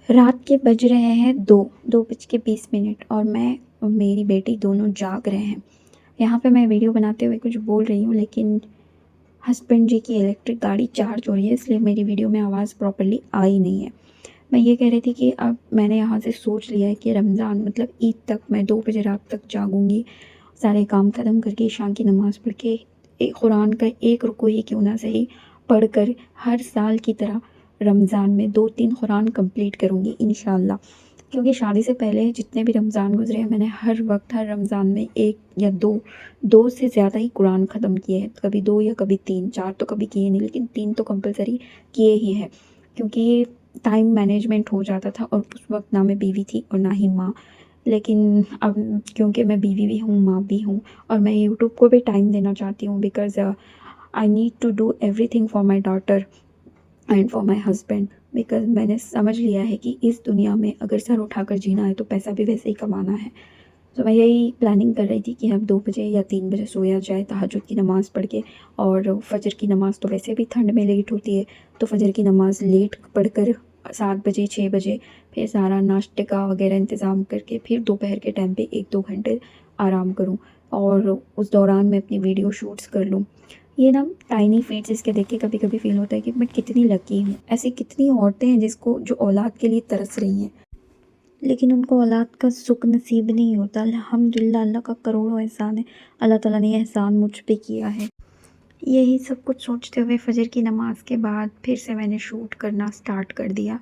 रात के बज रहे हैं 2:20 और मैं और मेरी बेटी दोनों जाग रहे हैं। यहाँ पे मैं वीडियो बनाते हुए कुछ बोल रही हूँ, लेकिन हस्बैंड जी की इलेक्ट्रिक गाड़ी चार्ज हो रही है, इसलिए मेरी वीडियो में आवाज़ प्रॉपर्ली आई नहीं है। मैं ये कह रही थी कि अब मैंने यहाँ से सोच लिया है कि रमज़ान मतलब ईद तक मैं 2 बजे रात तक जागूँगी, सारे काम ख़त्म करके ईशा की नमाज़ पढ़ के कुरान का एक रुकू ही क्यों ना सही पढ़कर हर साल की तरह रमज़ान में 2-3 कुरान कंप्लीट करूँगी इंशाअल्लाह। क्योंकि शादी से पहले जितने भी रमज़ान गुज़रे हैं, मैंने हर वक्त हर रमज़ान में 1 या 2 से ज़्यादा ही कुरान ख़त्म किए हैं। कभी 2 या कभी 3, 4 तो कभी किए नहीं, लेकिन 3 तो कंपल्सरी किए ही हैं। क्योंकि टाइम मैनेजमेंट हो जाता था और उस वक्त ना मैं बीवी थी और ना ही माँ। लेकिन अब क्योंकि मैं बीवी भी हूँ, माँ भी हूँ, और मैं यूट्यूब को भी टाइम देना चाहती हूँ, because I need to do everything for my daughter and for my husband. Because मैंने समझ लिया है कि इस दुनिया में अगर सर उठाकर जीना है तो पैसा भी वैसे ही कमाना है। तो मैं यही प्लानिंग कर रही थी कि अब 2 बजे या 3 बजे सोया जाए तहज्जुद की नमाज़ पढ़ के, और फ़जर की नमाज़ तो वैसे भी ठंड में लेट होती है, तो फ़जर की नमाज़ लेट पढ़कर 7 बजे 6 बजे फिर सारा नाश्ते का वगैरह इंतज़ाम करके फिर दोपहर के टाइम पे 1-2 घंटे आराम करूँ, और उस दौरान मैं अपनी वीडियो शूट्स कर लूँ। ये ना टाइनी फीट्स इसके देख के कभी-कभी फ़ील होता है कि मैं कितनी लकी हूँ। ऐसी कितनी औरतें हैं जिसको जो औलाद के लिए तरस रही हैं, लेकिन उनको औलाद का सुख नसीब नहीं होता। अल्हम्दुलिल्लाह, अल्लाह का करोड़ों एहसान है। अल्लाह ताला ने ये एहसान मुझ पे किया है। यही सब कुछ सोचते हुए फ़जर की नमाज़ के बाद फिर से मैंने शूट करना स्टार्ट कर दिया,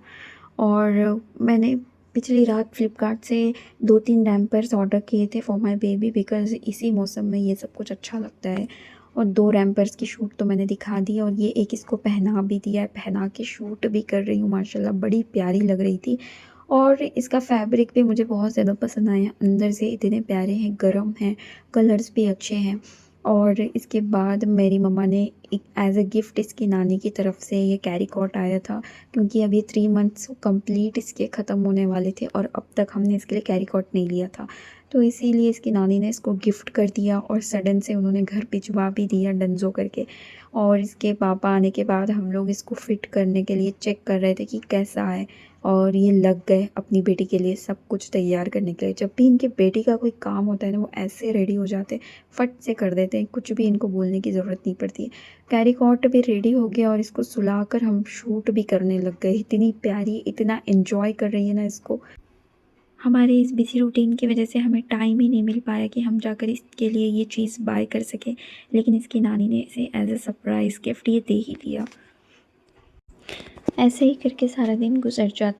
और मैंने पिछली रात फ्लिपकार्ट से 2-3 रैम्पर्स ऑर्डर किए थे फॉर माय बेबी, बिकॉज़ इसी मौसम में ये सब कुछ अच्छा लगता है। और 2 रैम्पर्स की शूट तो मैंने दिखा दी, और ये एक इसको पहना भी दिया है, पहना के शूट भी कर रही हूँ। माशाल्लाह बड़ी प्यारी लग रही थी, और इसका फैब्रिक भी मुझे बहुत ज़्यादा पसंद आया। अंदर से इतने प्यारे हैं, गर्म हैं, कलर्स भी अच्छे हैं। और इसके बाद मेरी मम्मा ने एक एज़ अ गिफ्ट इसकी नानी की तरफ से ये कैरी कॉट आया था, क्योंकि अभी 3 मंथ्स कंप्लीट इसके ख़त्म होने वाले थे और अब तक हमने इसके लिए कैरी कॉट नहीं लिया था। तो इसीलिए इसकी नानी ने इसको गिफ्ट कर दिया, और सडन से उन्होंने घर भिजवा भी दिया डंजो करके। और इसके पापा आने के बाद हम लोग इसको फ़िट करने के लिए चेक कर रहे थे कि कैसा है, और ये लग गए अपनी बेटी के लिए सब कुछ तैयार करने के लिए। जब भी इनकी बेटी का कोई काम होता है ना, वो ऐसे रेडी हो जाते हैं, फट से कर देते हैं, कुछ भी इनको बोलने की ज़रूरत नहीं पड़ती है। कैरी कॉट भी रेडी हो गया और इसको सुलाकर हम शूट भी करने लग गए। इतनी प्यारी, इतना एन्जॉय कर रही है ना इसको। हमारे इस बिज़ी रूटीन की वजह से हमें टाइम ही नहीं मिल पाया कि हम जाकर इसके लिए ये चीज़ बाय कर सकें, लेकिन इसकी नानी ने इसे एज़ अ सरप्राइज़ गिफ्ट ये दे ही दिया। ऐसे ही करके सारा दिन गुज़र जाता।